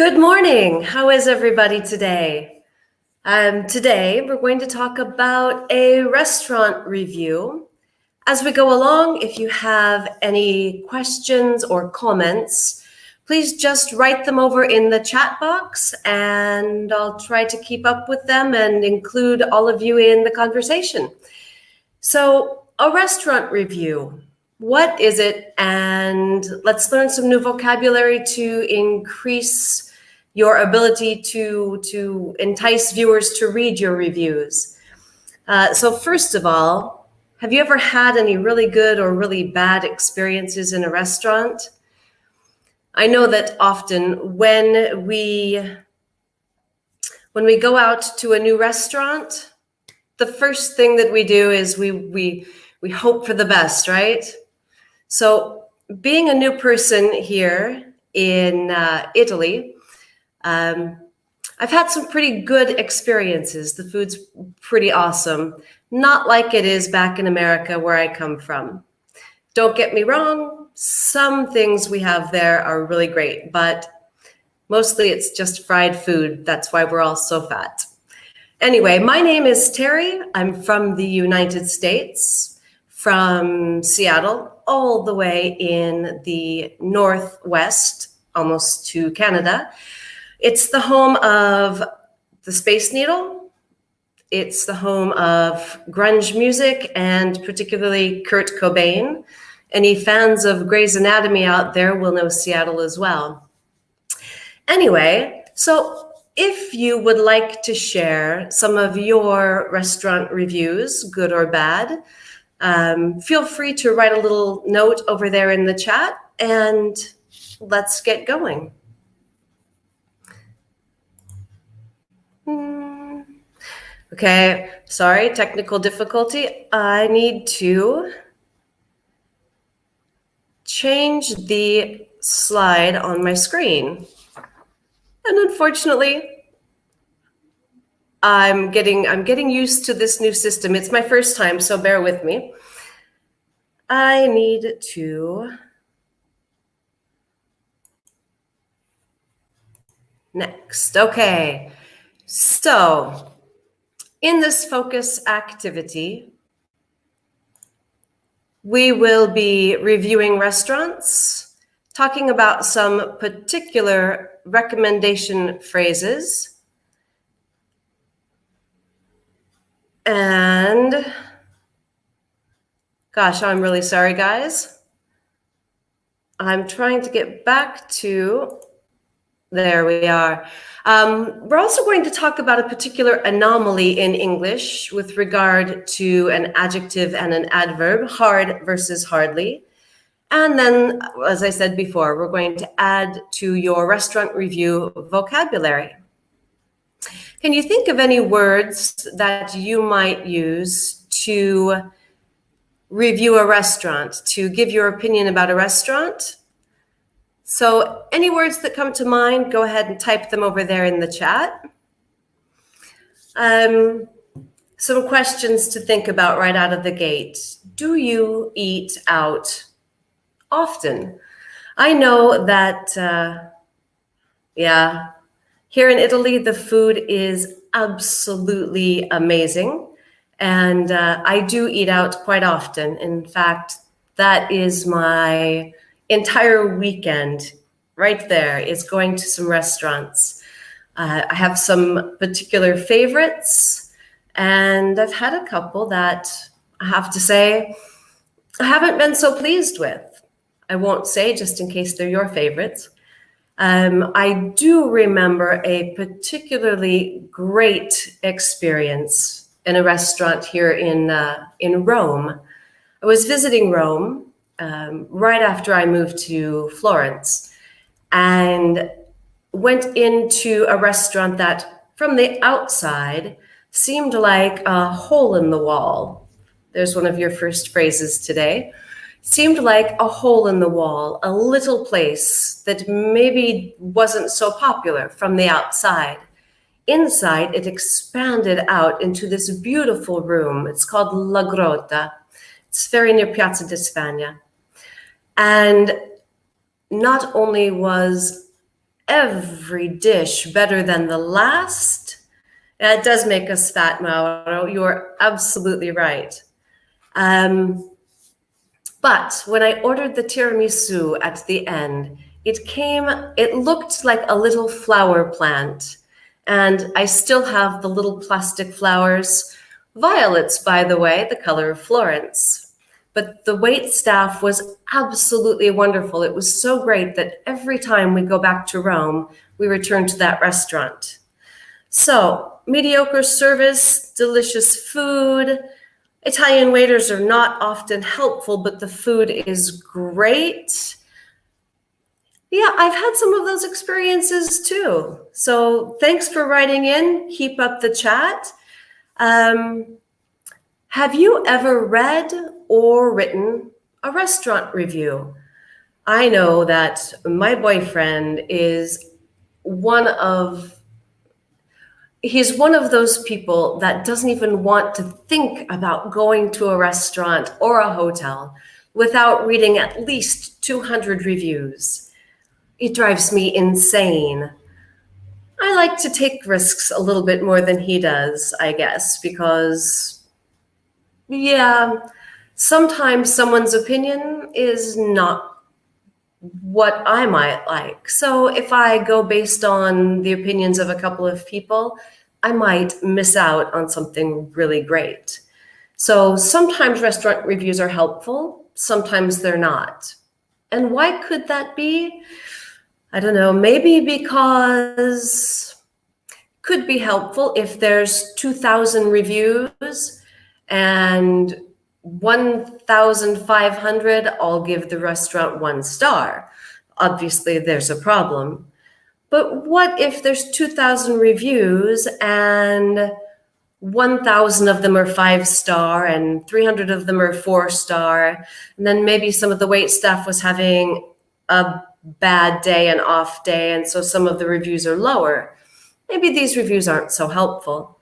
Good morning. How is everybody today? Today, we're going to talk about a restaurant review. As we go along, if you have any questions or comments, please just write them over in the chat box and I'll try to keep up with them and include all of you in the conversation. So, a restaurant review. What is it? And let's learn some new vocabulary to increase your ability to entice viewers to read your reviews. So first of all, have you ever had any really good or really bad experiences in a restaurant? I know that often when we go out to a new restaurant, the first thing that we do is we hope for the best, right? So being a new person here in Italy, I've had some pretty good experiences. The food's pretty awesome. Not like it is back in America where I come from. Don't get me wrong, some things we have there are really great, but mostly it's just fried food. That's why we're all so fat. Anyway, my name is Terry. I'm from the United States, from Seattle, all the way in the Northwest, almost to Canada. It's the home of the Space Needle. It's the home of grunge music and particularly Kurt Cobain. Any fans of Grey's Anatomy out there will know Seattle as well. Anyway, so if you would like to share some of your restaurant reviews, good or bad, feel free to write a little note over there in the chat and let's get going. Okay, sorry, technical difficulty. I need to change the slide on my screen. And unfortunately, I'm getting used to this new system. It's my first time, so bear with me. I need to next. Okay. So, in this focus activity, we will be reviewing restaurants, talking about some particular recommendation phrases, and gosh, I'm really sorry, guys. I'm trying to get back to, there we are. We're also going to talk about a particular anomaly in English with regard to an adjective and an adverb, hard versus hardly. And then, as I said before, we're going to add to your restaurant review vocabulary. Can you think of any words that you might use to review a restaurant, to give your opinion about a restaurant? So any words that come to mind, go ahead and type them over there in the chat. Some questions to think about right out of the gate. Do you eat out often? I know that, here in Italy, the food is absolutely amazing. And I do eat out quite often. In fact, that is my entire weekend right there, is going to some restaurants. I have some particular favorites, and I've had a couple that I have to say I haven't been so pleased with. I won't say, just in case they're your favorites. I do remember a particularly great experience in a restaurant here in Rome. I was visiting Rome right after I moved to Florence, and went into a restaurant that from the outside seemed like a hole in the wall. There's one of your first phrases today. Seemed like a hole in the wall, a little place that maybe wasn't so popular from the outside. Inside, it expanded out into this beautiful room. It's called La Grotta. It's very near Piazza di Spagna. And not only was every dish better than the last. It does make us fat, Mauro. You're absolutely right. But when I ordered the tiramisu at the end, it looked like a little flower plant. And I still have the little plastic flowers, violets, by the way, the color of Florence. But the wait staff was absolutely wonderful. It was so great that every time we go back to Rome, we return to that restaurant. So, mediocre service, delicious food. Italian waiters are not often helpful, but the food is great. Yeah, I've had some of those experiences too. So thanks for writing in. Keep up the chat. Have you ever read or written a restaurant review? I know that my boyfriend is he's one of those people that doesn't even want to think about going to a restaurant or a hotel without reading at least 200 reviews. It drives me insane. I like to take risks a little bit more than he does, I guess, because, yeah, sometimes someone's opinion is not what I might like. So if I go based on the opinions of a couple of people, I might miss out on something really great. So sometimes restaurant reviews are helpful, sometimes they're not. And why could that be? I don't know, maybe because could be helpful if there's 2,000 reviews and 1,500 all give the restaurant 1 star. Obviously, there's a problem. But what if there's 2,000 reviews and 1,000 of them are 5-star and 300 of them are 4-star? And then maybe some of the wait staff was having a bad day, an off day, and so some of the reviews are lower. Maybe these reviews aren't so helpful.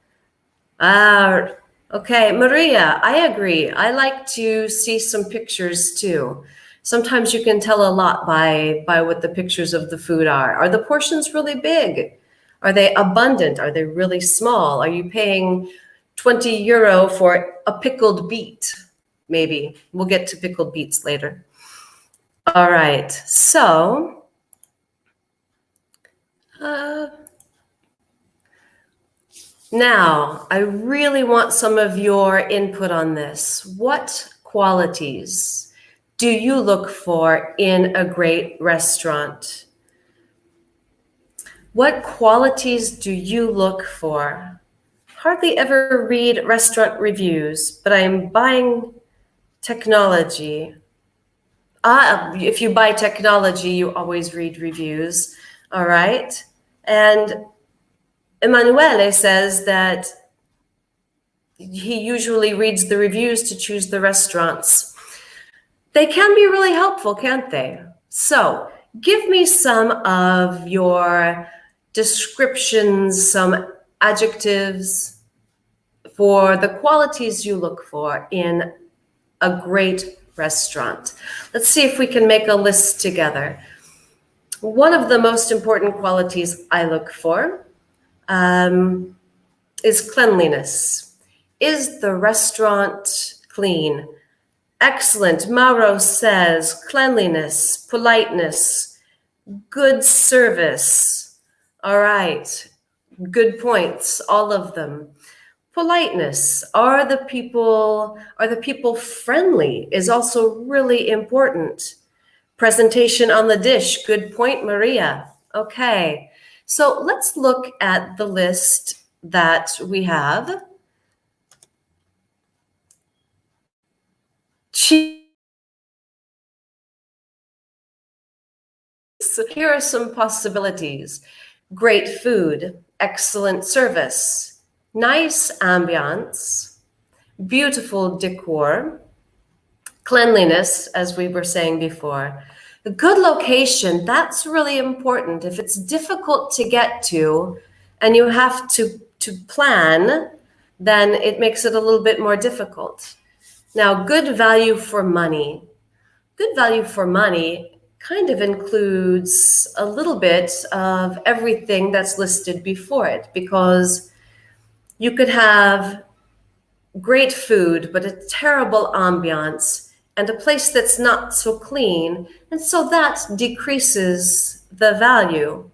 Okay, Maria, I agree. I like to see some pictures too. Sometimes you can tell a lot by what the pictures of the food are. Are the portions really big? Are they abundant? Are they really small? Are you paying 20 euro for a pickled beet? Maybe. We'll get to pickled beets later. All right, so now I really want some of your input on this. What qualities do you look for in a great restaurant? What qualities do you look for? Hardly ever read restaurant reviews, but I'm buying technology. If you buy technology, you always read reviews, all right? And Emanuele says that he usually reads the reviews to choose the restaurants. They can be really helpful, can't they? So give me some of your descriptions, some adjectives for the qualities you look for in a great restaurant. Let's see if we can make a list together. One of the most important qualities I look for is cleanliness. Is the restaurant clean? Excellent. Mauro says cleanliness, politeness, good service. All right. Good points, all of them. Politeness. Are the people friendly is also really important. Presentation on the dish. Good point, Maria. Okay. So let's look at the list that we have. So here are some possibilities. Great food, excellent service, nice ambiance, beautiful decor, cleanliness, as we were saying before. A good location, that's really important. If it's difficult to get to and you have to plan, then it makes it a little bit more difficult. Now, good value for money. Good value for money kind of includes a little bit of everything that's listed before it, because you could have great food, but a terrible ambiance and a place that's not so clean. And so that decreases the value.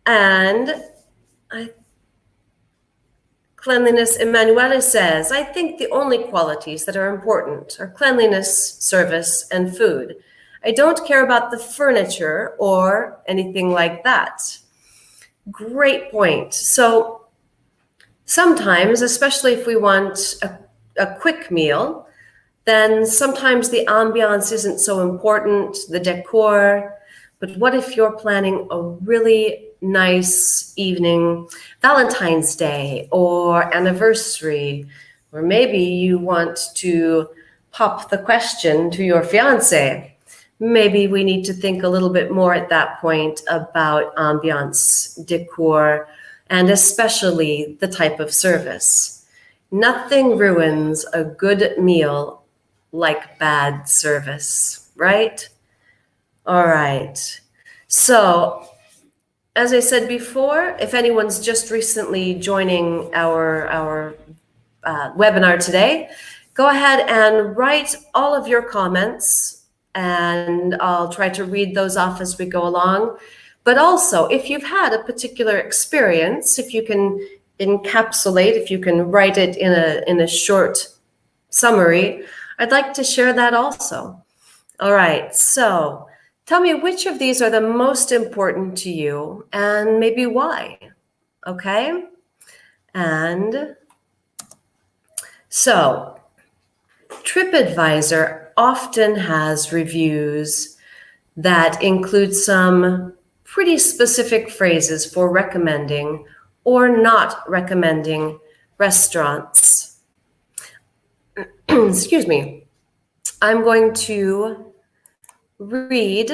And I, Cleanliness, Emanuele says, I think the only qualities that are important are cleanliness, service, and food. I don't care about the furniture or anything like that. Great point. So sometimes, especially if we want a quick meal, then sometimes the ambiance isn't so important, the decor. But what if you're planning a really nice evening, Valentine's Day or anniversary, or maybe you want to pop the question to your fiance? Maybe we need to think a little bit more at that point about ambiance, decor, and especially the type of service. Nothing ruins a good meal like bad service, right? All right. So, as I said before, if anyone's just recently joining our webinar today, go ahead and write all of your comments, and I'll try to read those off as we go along. But also, if you've had a particular experience, if you can encapsulate, if you can write it in a short summary, I'd like to share that also. All right, so tell me which of these are the most important to you and maybe why, okay? And so TripAdvisor often has reviews that include some pretty specific phrases for recommending or not recommending restaurants. Excuse me. I'm going to read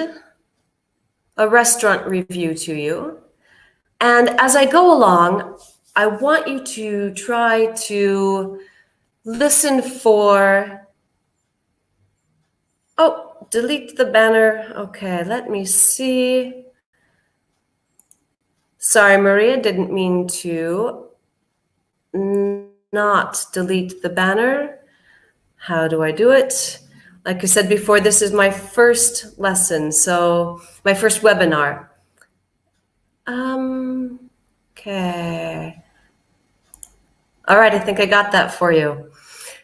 a restaurant review to you. And as I go along, I want you to try to listen for, oh, delete the banner. Okay, let me see. Sorry, Maria, didn't mean to not delete the banner. How do I do it? Like I said before, this is my first lesson, so my first webinar. Okay. All right, I think I got that for you.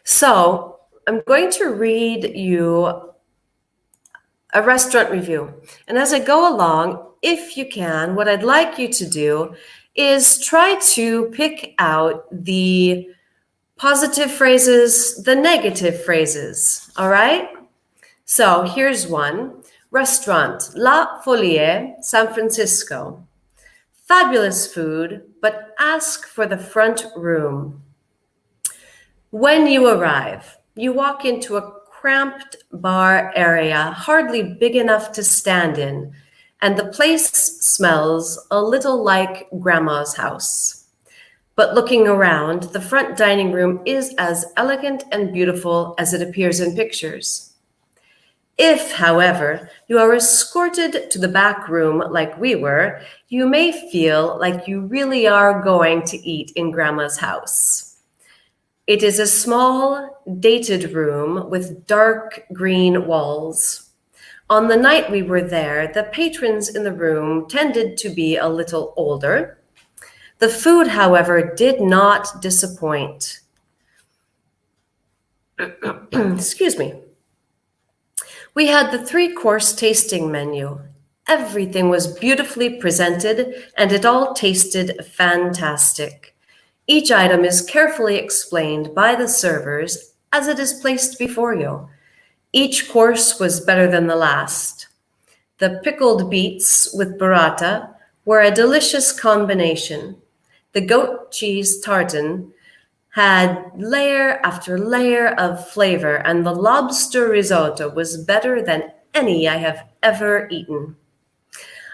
So I'm going to read you a restaurant review. And as I go along, if you can, what I'd like you to do is try to pick out the positive phrases, the negative phrases, all right? So here's one. Restaurant, La Folie, San Francisco. Fabulous food, but ask for the front room. When you arrive, you walk into a cramped bar area, hardly big enough to stand in, and the place smells a little like grandma's house. But looking around, the front dining room is as elegant and beautiful as it appears in pictures. If, however, you are escorted to the back room like we were, you may feel like you really are going to eat in Grandma's house. It is a small, dated room with dark green walls. On the night we were there, the patrons in the room tended to be a little older. The food, however, did not disappoint. Excuse me. We had the 3-course tasting menu. Everything was beautifully presented, and it all tasted fantastic. Each item is carefully explained by the servers as it is placed before you. Each course was better than the last. The pickled beets with burrata were a delicious combination. The goat cheese tartine had layer after layer of flavor, and the lobster risotto was better than any I have ever eaten.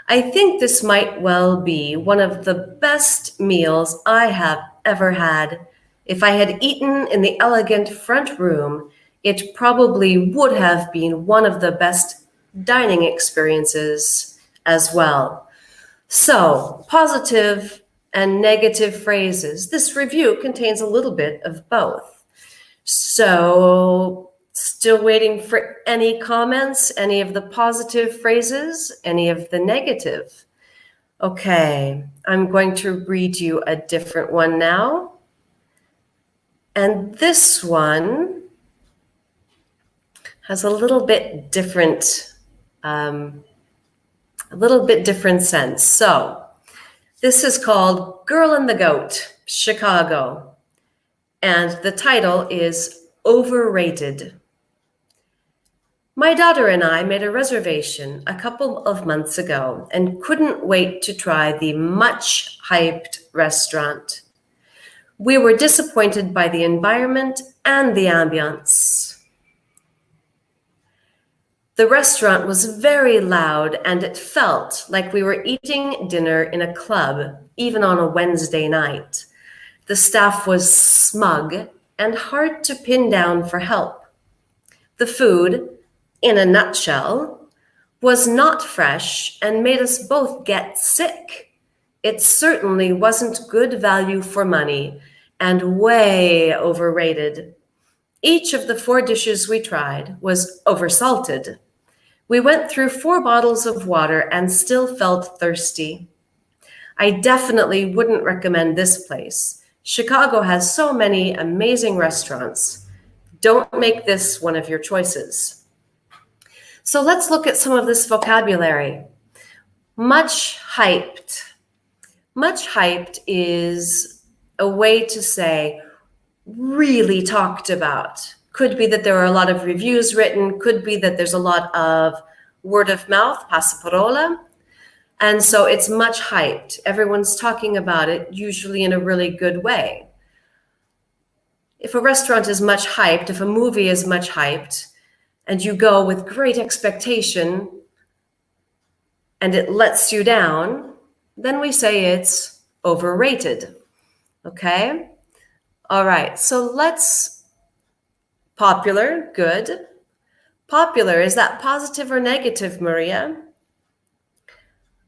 I think this might well be one of the best meals I have ever had. If I had eaten in the elegant front room, it probably would have been one of the best dining experiences as well. So, positive and negative phrases. This review contains a little bit of both. So, still waiting for any comments, any of the positive phrases, any of the negative. Okay, I'm going to read you a different one now. And this one has a little bit different sense. So this is called Girl and the Goat, Chicago. And the title is Overrated. My daughter and I made a reservation a couple of months ago and couldn't wait to try the much hyped restaurant. We were disappointed by the environment and the ambience. The restaurant was very loud and it felt like we were eating dinner in a club, even on a Wednesday night. The staff was smug and hard to pin down for help. The food, in a nutshell, was not fresh and made us both get sick. It certainly wasn't good value for money and way overrated. Each of the 4 dishes we tried was oversalted. We went through 4 bottles of water and still felt thirsty. I definitely wouldn't recommend this place. Chicago has so many amazing restaurants. Don't make this one of your choices. So let's look at some of this vocabulary. Much hyped. Much hyped is a way to say really talked about. Could be that there are a lot of reviews written, could be that there's a lot of word of mouth, passaparola, and so it's much hyped. Everyone's talking about it, usually in a really good way. If a restaurant is much hyped, if a movie is much hyped, and you go with great expectation and it lets you down, then we say it's overrated. Okay? All right, so let's, popular, good. Popular, is that positive or negative, Maria?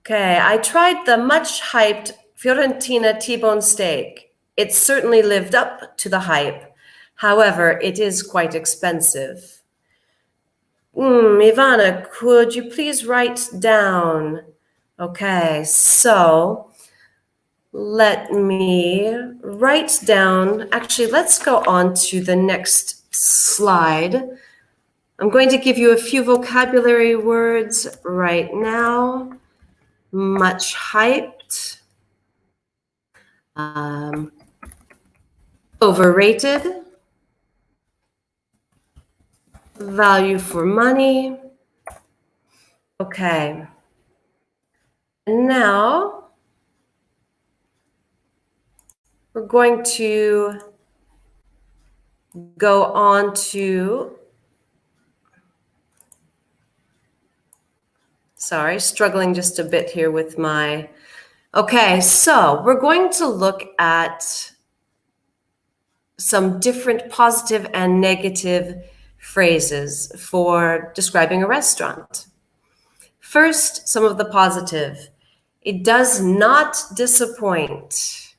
Okay, I tried the much hyped Fiorentina T-bone steak. It certainly lived up to the hype. However, it is quite expensive. Ivana, could you please write down? Okay, so let me write down. Actually, let's go on to the next slide. I'm going to give you a few vocabulary words right now. Much hyped. Overrated. Value for money. Okay. And now we're going to go on to, sorry, struggling just a bit here with my, okay, so we're going to look at some different positive and negative phrases for describing a restaurant. First, some of the positive. It does not disappoint.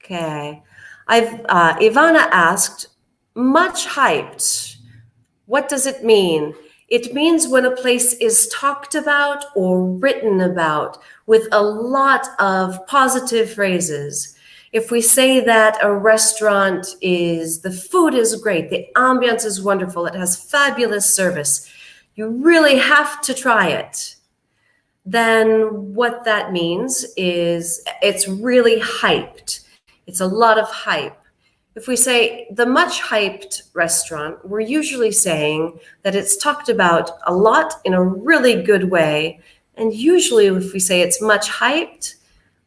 Okay. Ivana asked, much hyped. What does it mean? It means when a place is talked about or written about with a lot of positive phrases. If we say that a restaurant the food is great, the ambiance is wonderful, it has fabulous service, you really have to try it, then what that means is it's really hyped. It's a lot of hype. If we say the much hyped restaurant, we're usually saying that it's talked about a lot in a really good way. And usually if we say it's much hyped,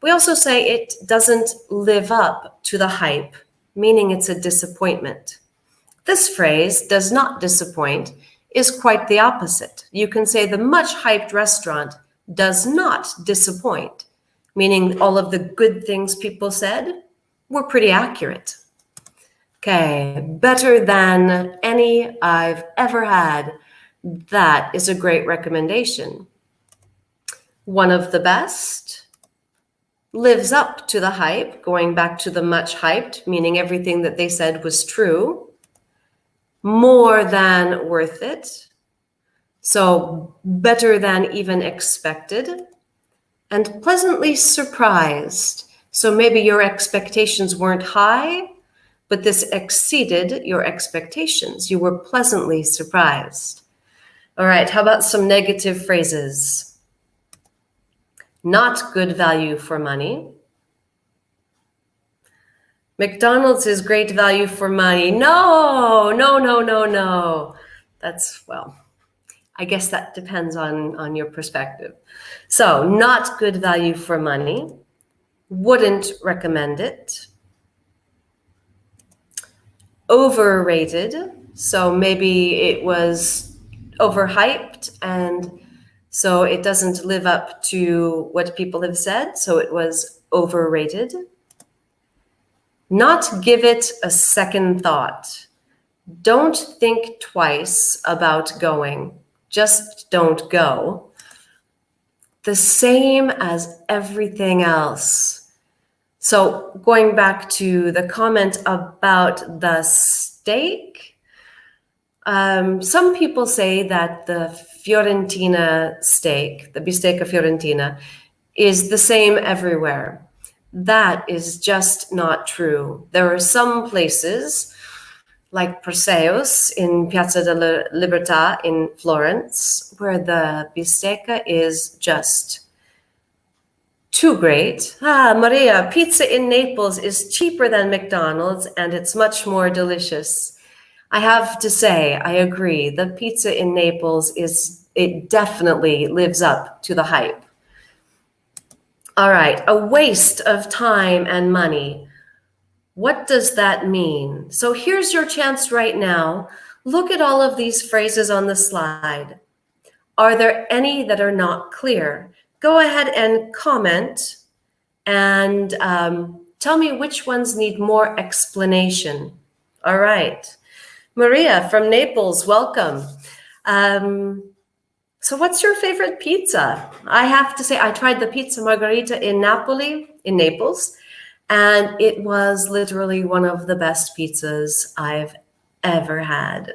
we also say it doesn't live up to the hype, meaning it's a disappointment. This phrase, does not disappoint, is quite the opposite. You can say the much hyped restaurant does not disappoint, meaning all of the good things people said were pretty accurate. Okay, better than any I've ever had. That is a great recommendation. One of the best lives up to the hype, going back to the much hyped, meaning everything that they said was true. More than worth it. So better than even expected. And pleasantly surprised. So maybe your expectations weren't high, but this exceeded your expectations. You were pleasantly surprised. All right, how about some negative phrases? Not good value for money. McDonald's is great value for money. No. That's, well, I guess that depends on your perspective. So not good value for money. Wouldn't recommend it. Overrated. So maybe it was overhyped and so it doesn't live up to what people have said. So it was overrated. Not give it a second thought. Don't think twice about going. Just don't go. The same as everything else. So going back to the comment about the steak, some people say that the Fiorentina steak, the bistecca Fiorentina, is the same everywhere. That is just not true. There are some places like Perseus in Piazza della Libertà in Florence, where the bistecca is just too great. Maria, pizza in Naples is cheaper than McDonald's and it's much more delicious. I have to say, I agree. The pizza in Naples it definitely lives up to the hype. All right, a waste of time and money. What does that mean? So here's your chance right now. Look at all of these phrases on the slide. Are there any that are not clear? Go ahead and comment and tell me which ones need more explanation. All right. Maria from Naples, welcome. So what's your favorite pizza? I have to say, I tried the pizza margherita in Naples, and it was literally one of the best pizzas I've ever had.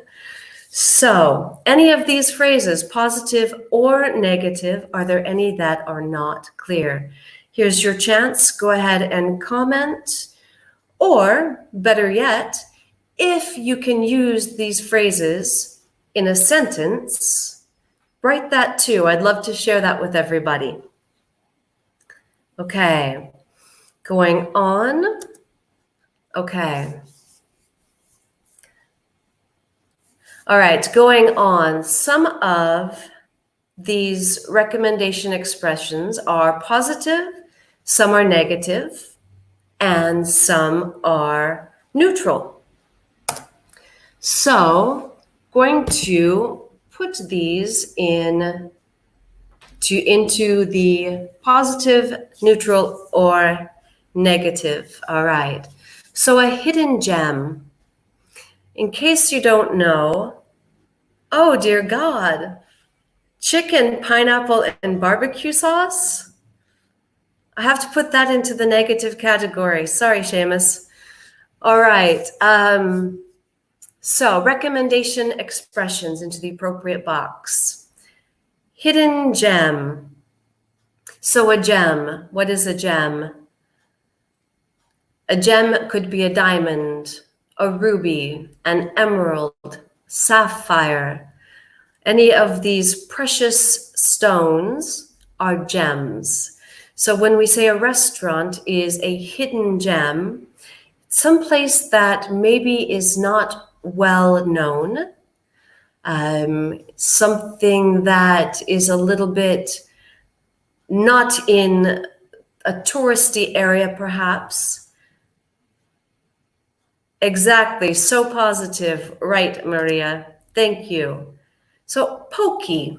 So any of these phrases, positive or negative, are there any that are not clear? Here's your chance. Go ahead and comment. Or better yet, if you can use these phrases in a sentence, write that too. I'd love to share that with everybody. Okay, going on. Okay. All right, going on. Some of these recommendation expressions are positive, some are negative, and some are neutral. So, going to put these into the positive, neutral, or negative. All right. So a hidden gem. In case you don't know, oh dear God, chicken, pineapple, and barbecue sauce? I have to put that into the negative category. Sorry, Seamus. All right. So recommendation expressions into the appropriate box. Hidden gem. So a gem, what is a gem? A gem could be a diamond, a ruby, an emerald, sapphire. Any of these precious stones are gems. So when we say a restaurant is a hidden gem, someplace that maybe is not well known, something that is a little bit not in a touristy area, perhaps. Exactly, so positive. Right, Maria, thank you. So pokey,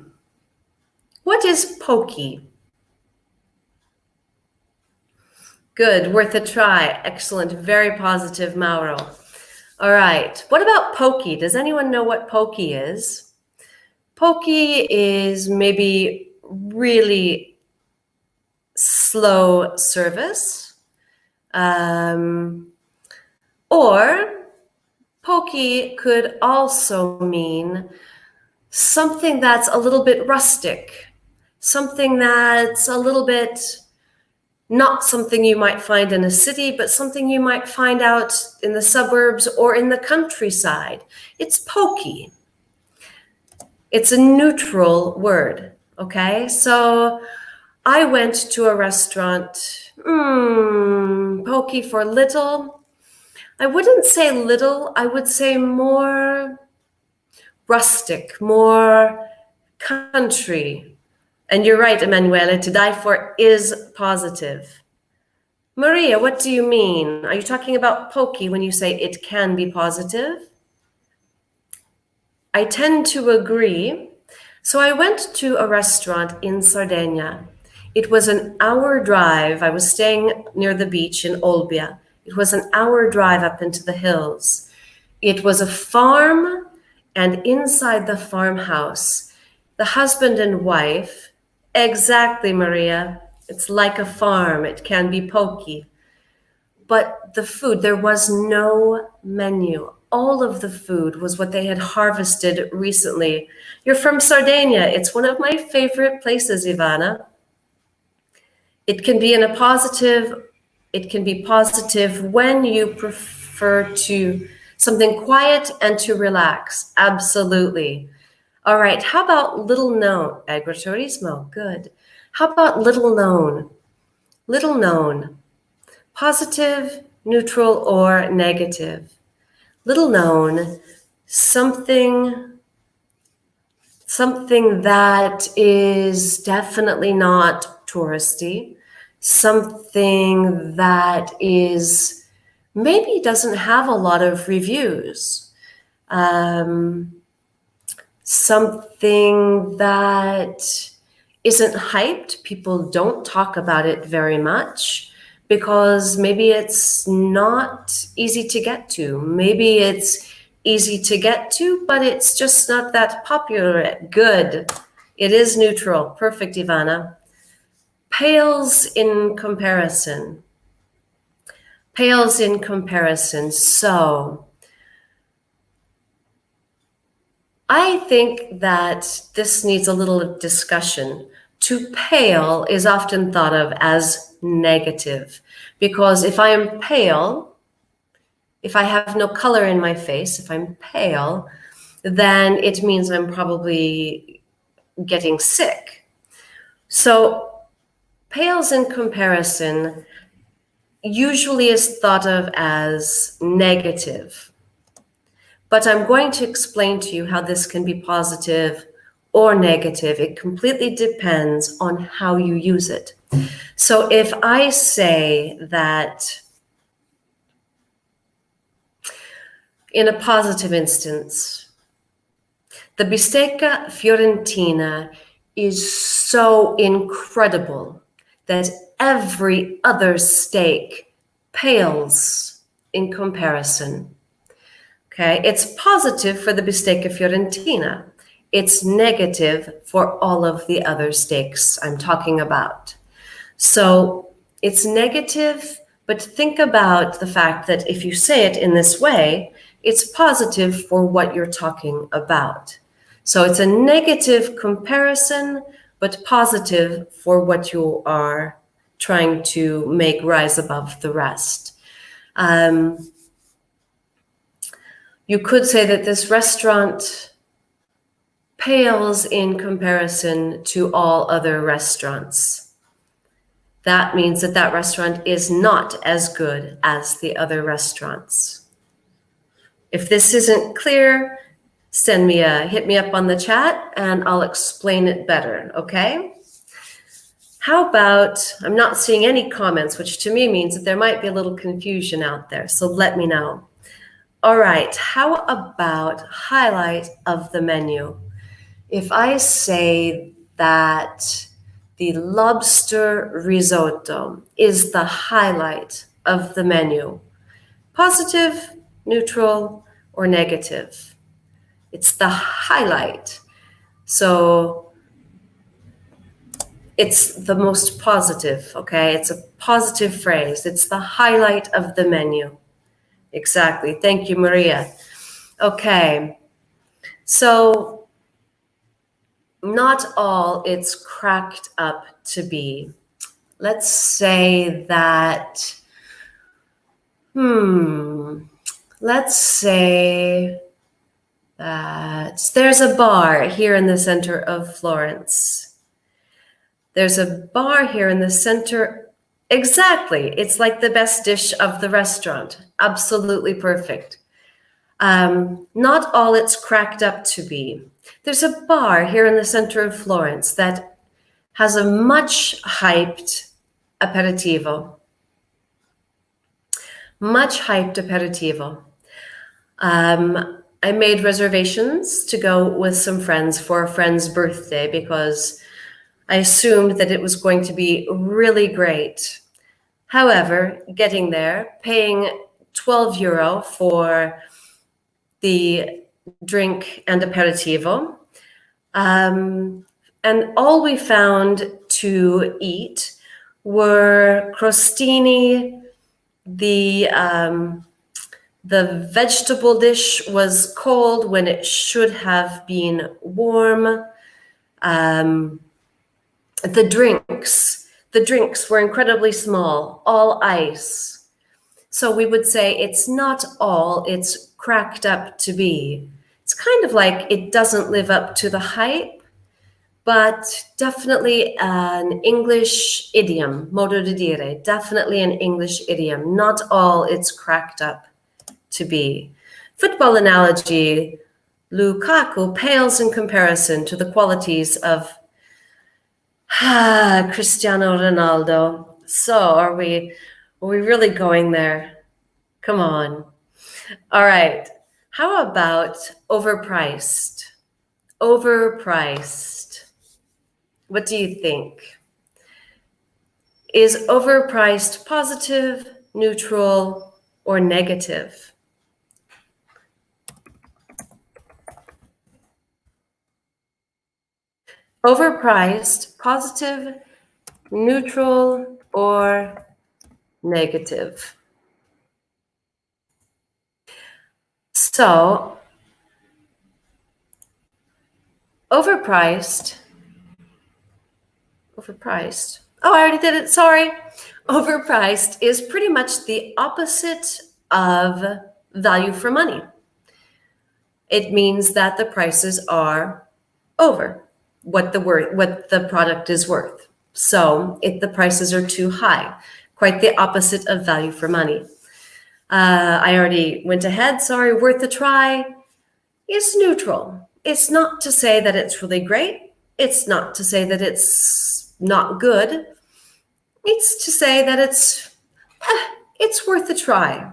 what is pokey? Good, worth a try. Excellent, very positive, Mauro. All right, what about pokey? Does anyone know what pokey is? Pokey is maybe really slow service. Or pokey could also mean something that's a little bit rustic, something that's a little bit not something you might find in a city, but something you might find out in the suburbs or in the countryside. It's pokey. It's a neutral word, okay? So I went to a restaurant, pokey for little. I wouldn't say little, I would say more rustic, more country. And you're right, Emanuele, to die for is positive. Maria, what do you mean? Are you talking about pokey when you say it can be positive? I tend to agree. So I went to a restaurant in Sardinia. It was an hour drive. I was staying near the beach in Olbia. It was an hour drive up into the hills. It was a farm, and inside the farmhouse, the husband and wife, exactly, Maria, it's like a farm. It can be pokey. But the food, there was no menu. All of the food was what they had harvested recently. You're from Sardinia. It's one of my favorite places, Ivana. It can be it can be positive when you prefer to something quiet and to relax. Absolutely. All right, how about little known? Agriturismo, good. How about little known? Little known. Positive, neutral, or negative. Little known, something that is definitely not touristy, something that is maybe doesn't have a lot of reviews, something that isn't hyped. People don't talk about it very much because maybe it's not easy to get to. Maybe it's easy to get to, but it's just not that popular. Good. It is neutral. Perfect, Ivana. Pales in comparison. Pales in comparison. So I think that this needs a little discussion. To pale is often thought of as negative, because if I am pale, if I have no color in my face, if I'm pale, then it means I'm probably getting sick. So pales in comparison usually is thought of as negative. But I'm going to explain to you how this can be positive or negative. It completely depends on how you use it. So if I say that in a positive instance, the bistecca fiorentina is so incredible that every other steak pales in comparison. Okay, it's positive for the bistecca fiorentina. It's negative for all of the other steaks I'm talking about. So it's negative, but think about the fact that if you say it in this way, it's positive for what you're talking about. So it's a negative comparison, but positive for what you are trying to make rise above the rest. You could say that this restaurant pales in comparison to all other restaurants. That means that that restaurant is not as good as the other restaurants. If this isn't clear, hit me up on the chat and I'll explain it better, okay? How about, I'm not seeing any comments, which to me means that there might be a little confusion out there, so let me know. All right, how about highlight of the menu? If I say that the lobster risotto is the highlight of the menu, positive, neutral, or negative? It's the highlight. So it's the most positive, okay? It's a positive phrase. It's the highlight of the menu. Exactly. Thank you, Maria. Okay. So not all it's cracked up to be. Let's say that, let's say that there's a bar here in the center of Florence. There's a bar here in the center. Exactly. It's like the best dish of the restaurant. Absolutely perfect. Not all it's cracked up to be. There's a bar here in the center of Florence that has a much hyped aperitivo. Much hyped aperitivo. I made reservations to go with some friends for a friend's birthday because I assumed that it was going to be really great. However, getting there, paying €12 for the drink and aperitivo, and all we found to eat were crostini. The vegetable dish was cold when it should have been warm. The drinks were incredibly small, all ice. So we would say it's not all it's cracked up to be. It's kind of like it doesn't live up to the hype, but definitely an English idiom, modo di dire, definitely an English idiom. Not all it's cracked up to be. Football analogy, Lukaku pales in comparison to the qualities of Cristiano Ronaldo. So are we really going there? Come on. All right. How about overpriced? Overpriced. What do you think? Is overpriced positive, neutral, or negative? Overpriced, positive, neutral, or negative? So, overpriced. Oh, I already did it. Sorry. Overpriced is pretty much the opposite of value for money. It means that the prices are over what the product is worth. So if the prices are too high, quite the opposite of value for money. I already went ahead. Sorry, worth a try is neutral. It's not to say that it's really great. It's not to say that it's not good. It's to say that it's worth a try.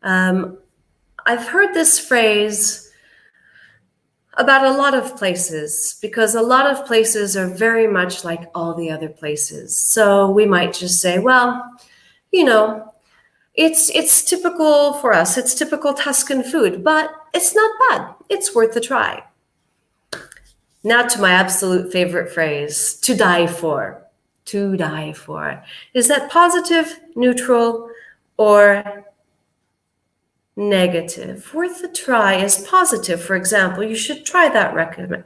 I've heard this phrase about a lot of places because a lot of places are very much like all the other places. So we might just say, well, it's typical for us. It's typical Tuscan food, but it's not bad. It's worth a try. Now to my absolute favorite phrase, to die for. To die for. Is that positive, neutral, or negative? Worth a try is positive. For example, you should try that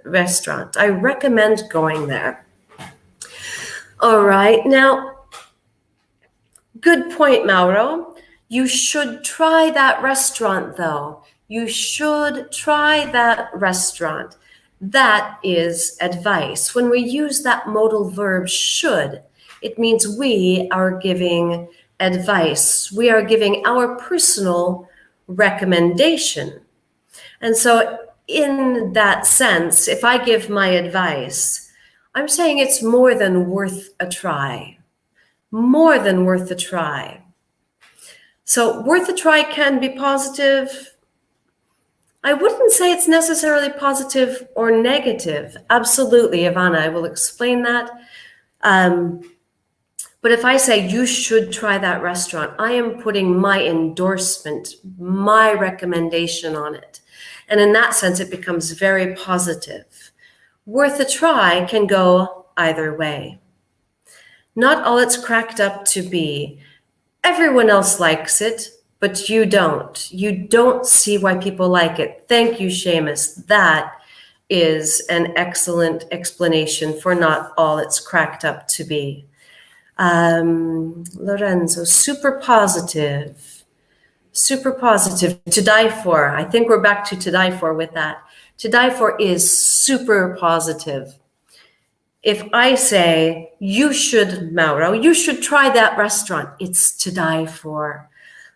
restaurant. I recommend going there. All right. Now, good point, Mauro. You should try that restaurant, though. You should try that restaurant. That is advice. When we use that modal verb should, it means we are giving advice. We are giving our personal recommendation. And so in that sense, if I give my advice, I'm saying it's more than worth a try. More than worth a try. So worth a try can be positive. I wouldn't say it's necessarily positive or negative. Absolutely, Ivana, I will explain that. But if I say you should try that restaurant, I am putting my endorsement, my recommendation on it. And in that sense, it becomes very positive. Worth a try can go either way. Not all it's cracked up to be. Everyone else likes it, but you don't. You don't see why people like it. Thank you, Seamus. That is an excellent explanation for not all it's cracked up to be. Lorenzo, super positive. Super positive. To die for. I think we're back to die for with that. To die for is super positive. If I say, you should, Mauro, you should try that restaurant, it's to die for.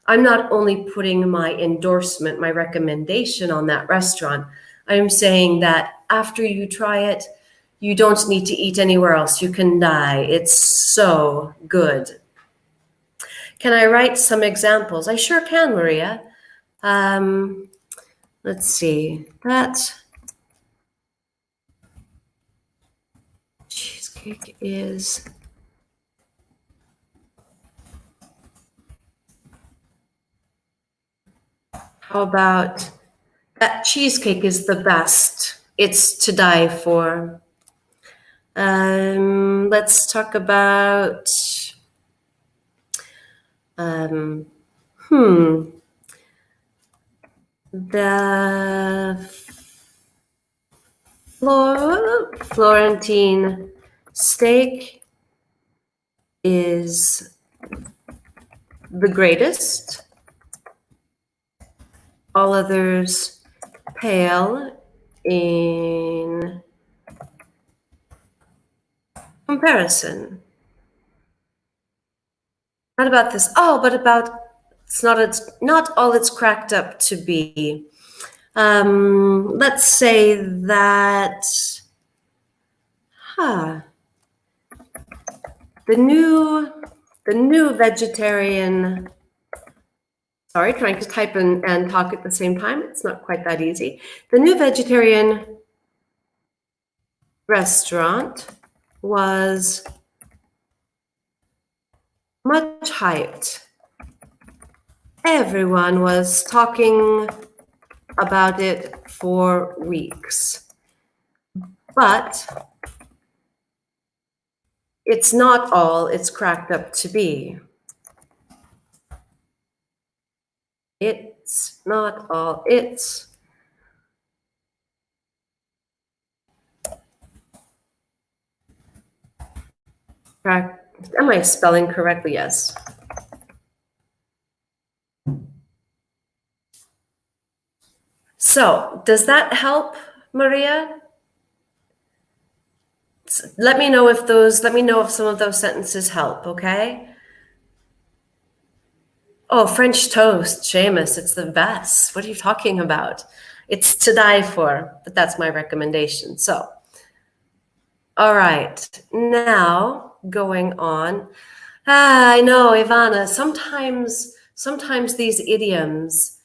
I'm not only putting my endorsement, my recommendation on that restaurant. I'm saying that after you try it, you don't need to eat anywhere else. You can die. It's so good. Can I write some examples? I sure can, Maria. Let's see. That cheesecake is... How about that cheesecake is the best. It's to die for. Let's talk about the Florentine steak is the greatest. All others pale in comparison. Not about this. Oh, but about it's not all it's cracked up to be. Let's say that the new vegetarian. Sorry, trying to type and talk at the same time. It's not quite that easy. The new vegetarian restaurant was much hyped. Everyone was talking about it for weeks. But it's not all it's cracked up to be. It's not all it's. Am I spelling correctly? Yes. So, does that help, Maria? Let me know if some of those sentences help, okay? Oh, French toast, Seamus, it's the best. What are you talking about? It's to die for, but that's my recommendation. So, all right, now going on. I know, Ivana, sometimes these idioms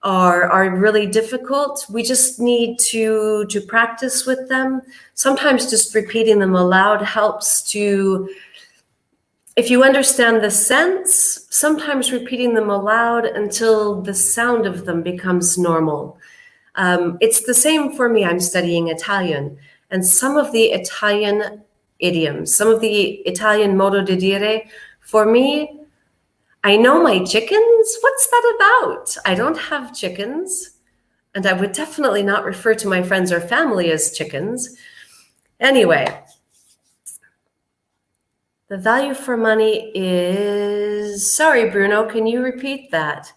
are really difficult. We just need to practice with them. Sometimes just repeating them aloud helps to, if you understand the sense, sometimes repeating them aloud until the sound of them becomes normal. It's the same for me. I'm studying Italian, and some of the Italian idioms, some of the Italian modo di dire, for me, I know my chickens. What's that about? I don't have chickens, and I would definitely not refer to my friends or family as chickens. Anyway, the value for money is, sorry, Bruno, can you repeat that?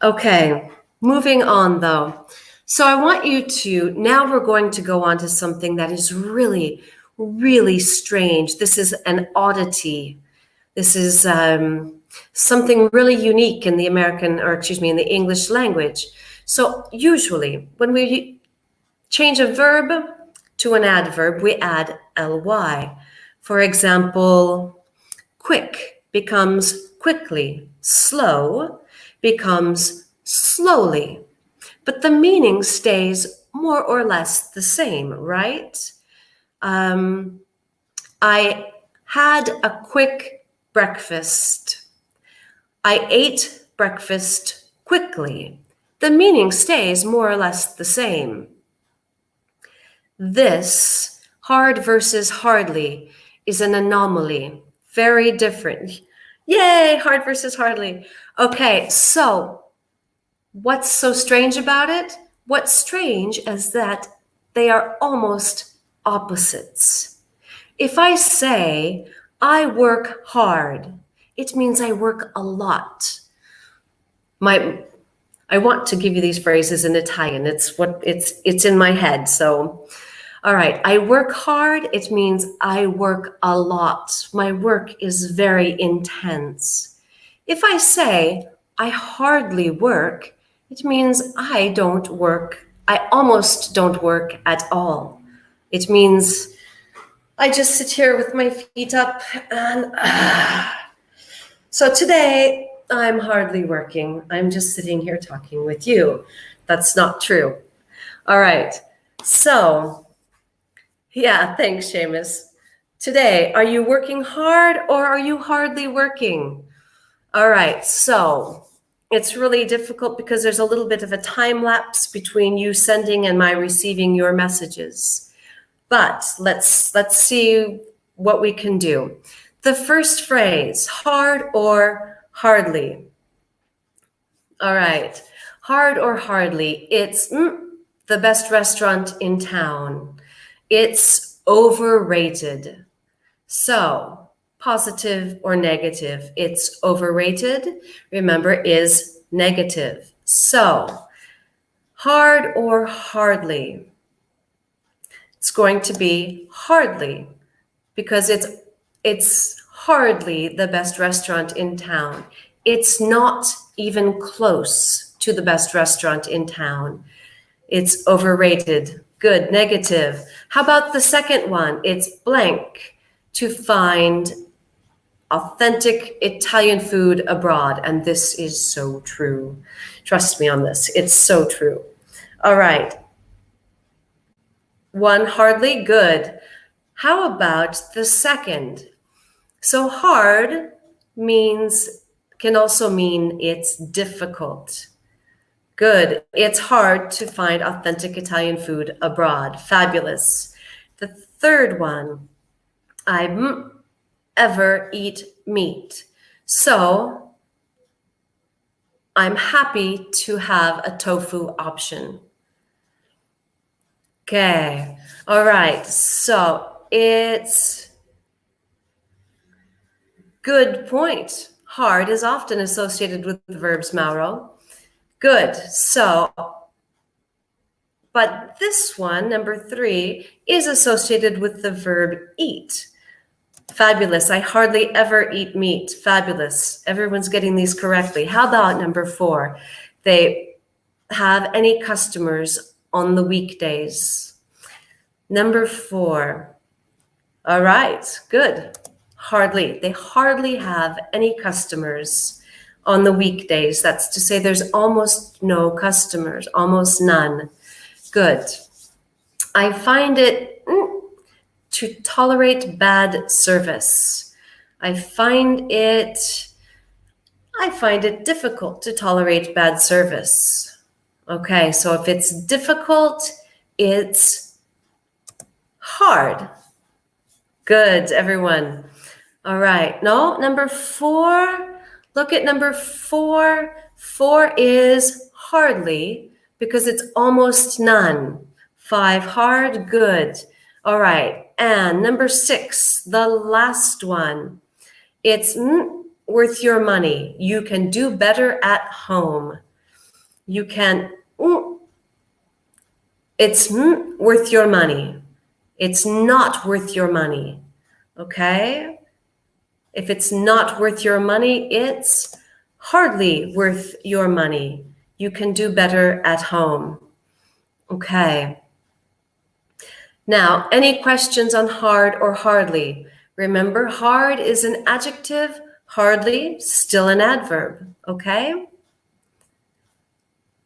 Okay, moving on though. So I want you to, now we're going to go on to something that is really, really strange. This is an oddity. This is something really unique in the in the English language. So usually when we change a verb to an adverb, we add ly. For example, quick becomes quickly, slow becomes slowly, but the meaning stays more or less the same, right? I had a quick breakfast. I ate breakfast quickly. The meaning stays more or less the same. This, hard versus hardly, is an anomaly. Very different. Yay, hard versus hardly. Okay, so what's so strange about it? What's strange is that they are almost opposites. If I say, I work hard, it means I work a lot. I want to give you these phrases in Italian. It's in my head. So, all right, I work hard. It means I work a lot. My work is very intense. If I say I hardly work, it means I don't work. I almost don't work at all. It means I just sit here with my feet up and so today I'm hardly working. I'm just sitting here talking with you. That's not true. All right. So, yeah, thanks, Seamus. Today, are you working hard or are you hardly working? All right. So, it's really difficult because there's a little bit of a time lapse between you sending and my receiving your messages. But let's see what we can do. The first phrase, hard or hardly. All right, hard or hardly. It's the best restaurant in town. It's overrated. So, positive or negative. It's overrated, remember, is negative. So, hard or hardly. It's going to be hardly because it's hardly the best restaurant in town. It's not even close to the best restaurant in town. It's overrated. Good, negative. How about the second one? It's blank, to find authentic Italian food abroad. And this is so true. Trust me on this. It's so true. All right. One, hardly, good. How about the second? So hard can also mean it's difficult. Good. It's hard to find authentic Italian food abroad. Fabulous. The third one, I ever eat meat. So I'm happy to have a tofu option. Okay. All right. So it's good point. Hard is often associated with the verbs, Mauro. Good. So, but this one, number 3, is associated with the verb eat. Fabulous. I hardly ever eat meat. Fabulous. Everyone's getting these correctly. How about number 4? They have any customers on the weekdays. Number 4. All right. Good. Hardly. They hardly have any customers on the weekdays. That's to say there's almost no customers, almost none. Good. I find it to tolerate bad service. I find it difficult to tolerate bad service. Okay, so if it's difficult, it's hard. Good, everyone. All right. No, number 4. Look at number 4. 4 is hardly because it's almost none. 5, hard, good. All right. And number 6, the last one. It's worth your money. You can do better at home. You can, it's worth your money. It's not worth your money. Okay? If it's not worth your money, it's hardly worth your money. You can do better at home. Okay. Now, any questions on hard or hardly? Remember, hard is an adjective, hardly still an adverb. Okay?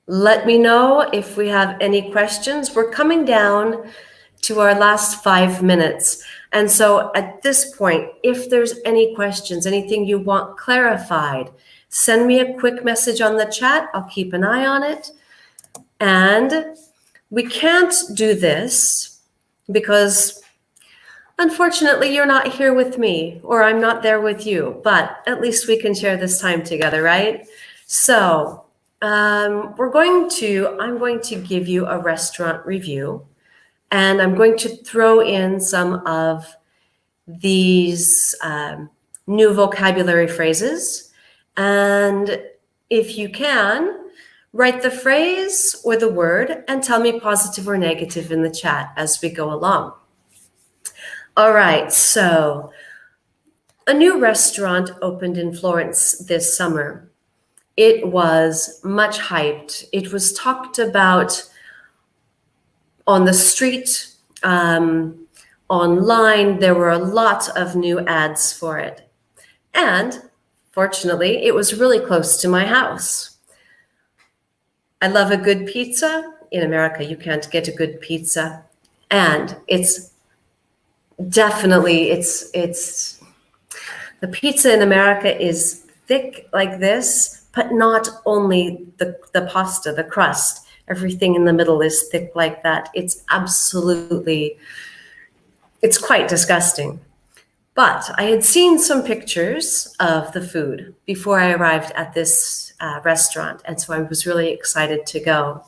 Let me know if we have any questions. We're coming down to our last 5 minutes. And so at this point, if there's any questions, anything you want clarified, send me a quick message on the chat. I'll keep an eye on it. And we can't do this because unfortunately you're not here with me, or I'm not there with you, but at least we can share this time together, right? So I'm going to give you a restaurant review, and I'm going to throw in some of these new vocabulary phrases. And if you can, write the phrase or the word and tell me positive or negative in the chat as we go along. All right, so a new restaurant opened in Florence this summer. It was much hyped. It was talked about on the street, online. There were a lot of new ads for it. And fortunately, it was really close to my house. I love a good pizza. In America, you can't get a good pizza. And it's definitely, it's the pizza in America is thick like this, but not only the pasta, the crust. Everything in the middle is thick like that. It's quite disgusting. But I had seen some pictures of the food before I arrived at this restaurant, and so I was really excited to go.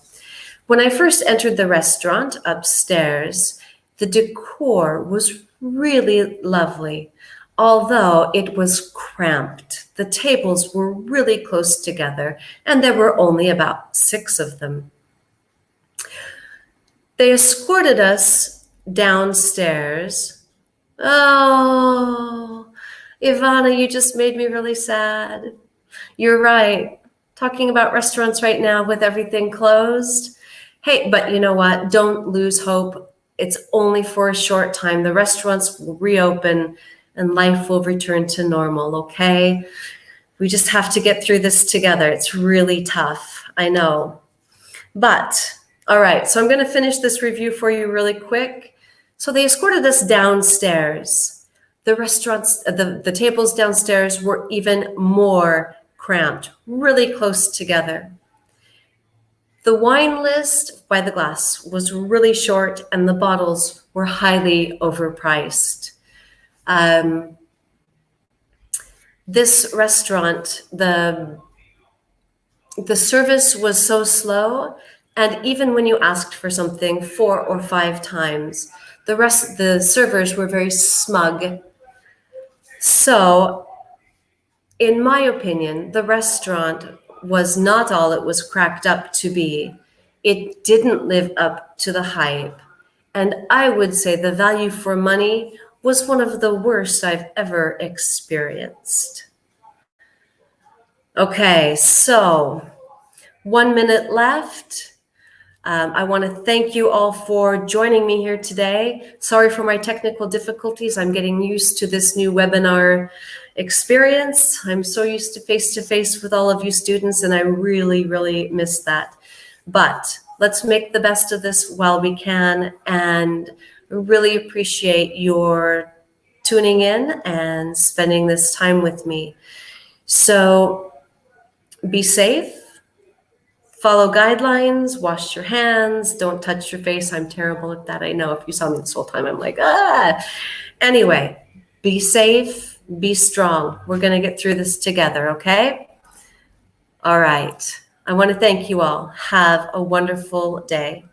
When I first entered the restaurant upstairs, the decor was really lovely, although it was cramped. The tables were really close together, and there were only about 6 of them. They escorted us downstairs. Oh, Ivana, you just made me really sad. You're right. Talking about restaurants right now with everything closed. Hey, but you know what? Don't lose hope. It's only for a short time. The restaurants will reopen and life will return to normal, okay? We just have to get through this together. It's really tough, I know. But, all right, so I'm gonna finish this review for you really quick. So they escorted us downstairs. The tables downstairs were even more cramped, really close together. The wine list by the glass was really short, and the bottles were highly overpriced. This restaurant, the service was so slow, and even when you asked for something 4 or 5 times, the servers were very smug. So, in my opinion, the restaurant was not all it was cracked up to be. It didn't live up to the hype. And I would say the value for money was one of the worst I've ever experienced. Okay, so 1 minute left. I want to thank you all for joining me here today. Sorry for my technical difficulties. I'm getting used to this new webinar experience. I'm so used to face-to-face with all of you students, and I really, really miss that. But let's make the best of this while we can, and really appreciate your tuning in and spending this time with me. So be safe. Follow guidelines, wash your hands, don't touch your face. I'm terrible at that. I know if you saw me this whole time, I'm like, ah. Anyway, be safe, be strong. We're gonna get through this together, okay? All right, I wanna thank you all. Have a wonderful day.